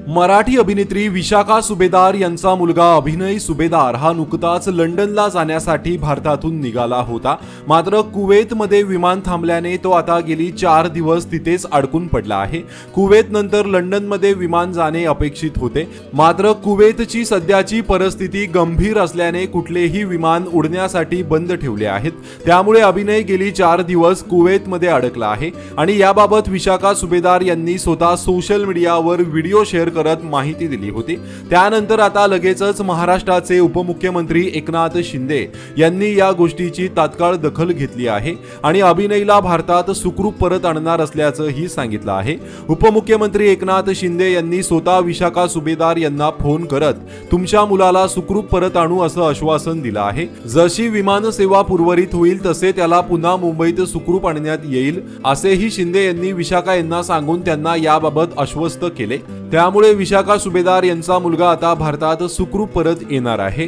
मराठी अभिनेत्री विशाखा सुभेदार यांचा मुलगा अभिनय सुभेदार हा नुकताच लंडनला जाण्यासाठी भारतातून निघाला होता. मात्र कुवेतमध्ये विमान थांबल्याने तो आता गेली 4 दिवस तिथेच अडकून पडला आहे. कुवेत नंतर लंडनमध्ये विमान जाणे अपेक्षित होते. मात्र कुवेतची सध्याची परिस्थिती गंभीर असल्याने कुठलेही विमान उडण्यासाठी बंद ठेवले आहेत. त्यामुळे अभिनय गेली 4 दिवस कुवेतमध्ये अडकला आहे आणि याबाबत विशाखा सुभेदार यांनी स्वतः सोशल मीडियावर व्हिडिओ शेअर करत माहिती दिली होती. त्यानंतर आता लगेचच महाराष्ट्राचे उपमुख्यमंत्री एकनाथ शिंदे यांनी या गोष्टीची तात्काळ दखल घेतली आहे आणि अभिनयला भारतात सुखरूप परत आणणार असल्याचंही सांगितलं आहे. उपमुख्यमंत्री एकनाथ शिंदे यांनी स्वतः विशाखा सुभेदार यांना फोन करत तुमच्या मुलाला सुखरूप परत आणू असं आश्वासन दिलं आहे. जशी विमान सेवा पूर्वरित होईल तसे त्याला पुन्हा मुंबईत सुखरूप आणण्यात येईल असेही शिंदे यांनी विशाखा यांना सांगून त्यांना याबाबत आश्वस्त केले. त्यामुळे विशाखा सुभेदार यांचा मुलगा आता भारतात सुखरूप परत येणार आहे.